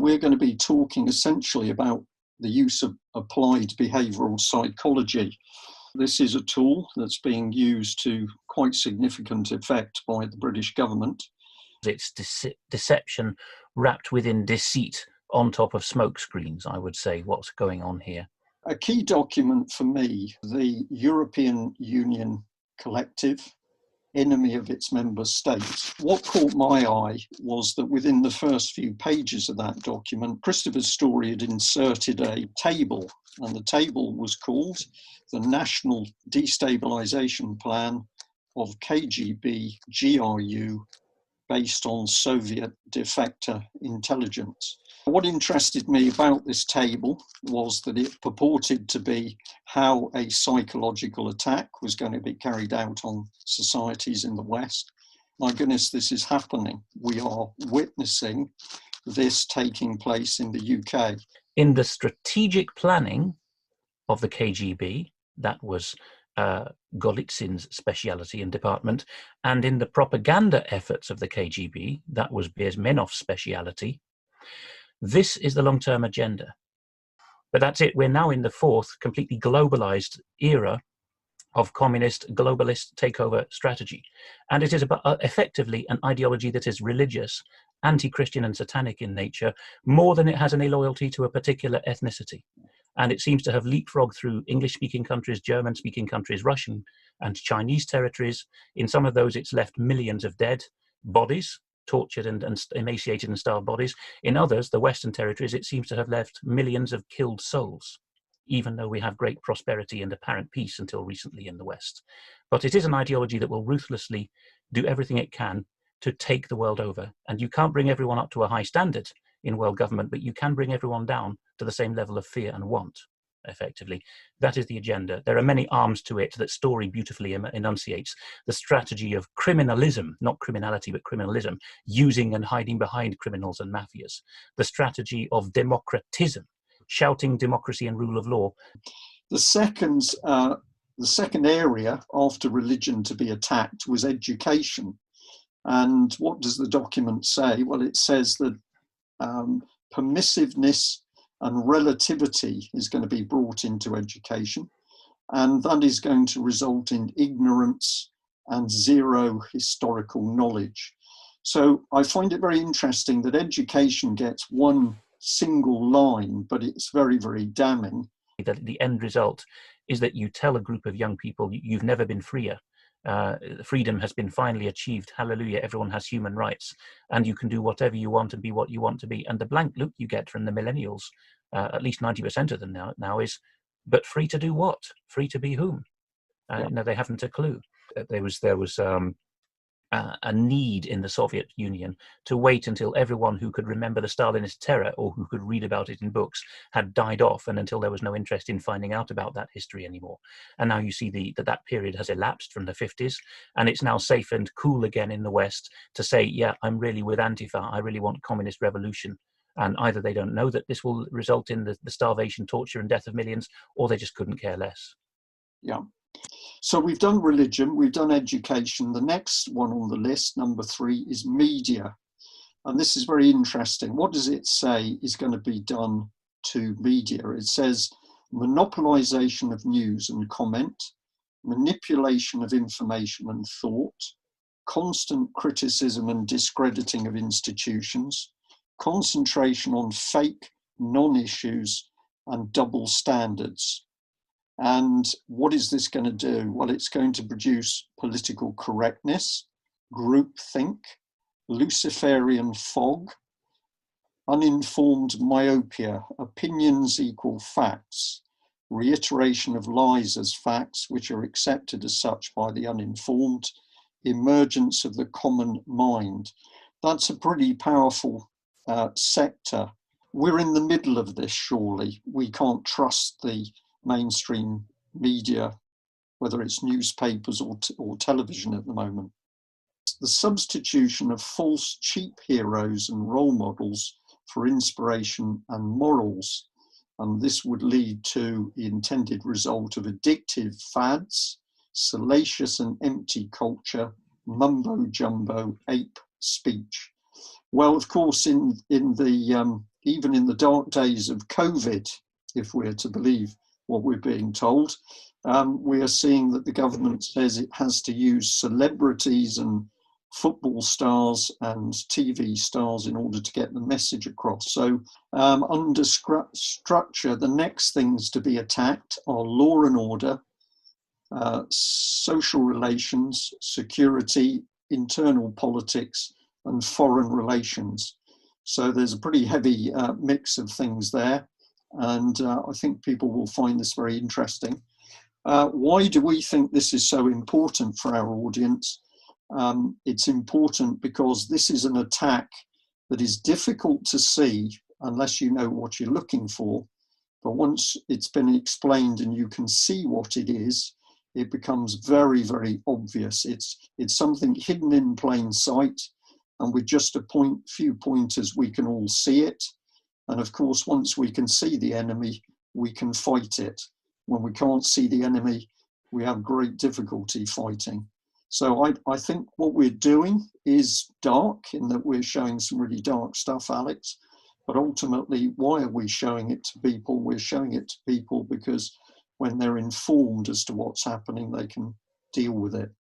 We're going to be talking essentially about the use of applied behavioural psychology. This is a tool that's being used to quite significant effect by the British government. It's deception wrapped within deceit on top of smoke screens, I would say, what's going on here. A key document for me, the European Union Collective, enemy of its member states. What caught my eye was that within the first few pages of that document, Christopher Story had inserted a table, and the table was called the National Destabilization Plan of KGB GRU based on Soviet defector intelligence. What interested me about this table was that it purported to be how a psychological attack was going to be carried out on societies in the West. My goodness, this is happening. We are witnessing this taking place in the UK. In the strategic planning of the KGB, that was Golitsyn's speciality and department, and in the propaganda efforts of the KGB, that was Bezmenov's speciality. This is the long-term agenda. But that's it. We're now in the fourth completely globalized era of communist globalist takeover strategy. And it is about, effectively an ideology that is religious, anti-Christian and satanic in nature, more than it has any loyalty to a particular ethnicity. And it seems to have leapfrogged through English-speaking countries, German-speaking countries, Russian and Chinese territories. In some of those, it's left millions of dead bodies, tortured and emaciated and starved bodies. In others, the Western territories, it seems to have left millions of killed souls, even though we have great prosperity and apparent peace until recently in the West. But it is an ideology that will ruthlessly do everything it can to take the world over. And you can't bring everyone up to a high standard in world government, but you can bring everyone down to the same level of fear and want, effectively. That is the agenda. There are many arms to it that Story beautifully enunciates. The strategy of criminalism, not criminality, but criminalism, using and hiding behind criminals and mafias. The strategy of democratism, shouting democracy and rule of law. The second area after religion to be attacked was education. And what does the document say? Well, it says that permissiveness and relativity is going to be brought into education, and that is going to result in ignorance and zero historical knowledge. So I find it very interesting that education gets one single line, but it's very, very damning. The end result is that you tell a group of young people, you've never been freer. Freedom has been finally achieved. Hallelujah. Everyone has human rights and you can do whatever you want and be what you want to be. And the blank look you get from the millennials, at least 90% of them now is, but free to do what? Free to be whom? They haven't a clue. There was a need in the Soviet Union to wait until everyone who could remember the Stalinist terror or who could read about it in books had died off, and until there was no interest in finding out about that history anymore. And now you see that period has elapsed from the 50s, and it's now safe and cool again in the West to say, yeah, I'm really with Antifa. I really want communist revolution. And either they don't know that this will result in the starvation, torture, and death of millions, or they just couldn't care less. Yeah. So we've done religion, we've done education. The next one on the list, number 3, is media. And this is very interesting. What does it say is going to be done to media? It says monopolization of news and comment, manipulation of information and thought, constant criticism and discrediting of institutions, concentration on fake non-issues and double standards. And what is this going to do? Well, it's going to produce political correctness, groupthink, Luciferian fog, uninformed myopia, opinions equal facts, reiteration of lies as facts, which are accepted as such by the uninformed, emergence of the common mind. That's a pretty powerful sector. We're in the middle of this, surely. We can't trust the mainstream media, whether it's newspapers or television at the moment. The substitution of false, cheap heroes and role models for inspiration and morals. And this would lead to the intended result of addictive fads, salacious and empty culture, mumbo jumbo, ape speech. Well, of course, in the even in the dark days of COVID, if we're to believe what we're being told, we are seeing that the government says it has to use celebrities and football stars and TV stars in order to get the message across. So under structure, the next things to be attacked are law and order, social relations, security, internal politics, and foreign relations. So there's a pretty heavy mix of things there. And I think people will find this very interesting. Why do we think this is so important for our audience? It's important because this is an attack that is difficult to see unless you know what you're looking for. But once it's been explained and you can see what it is, it becomes very, very obvious. It's something hidden in plain sight, and with just a few pointers, we can all see it. And of course, once we can see the enemy, we can fight it. When we can't see the enemy, we have great difficulty fighting. So I think what we're doing is dark in that we're showing some really dark stuff, Alex. But ultimately, why are we showing it to people? We're showing it to people because when they're informed as to what's happening, they can deal with it.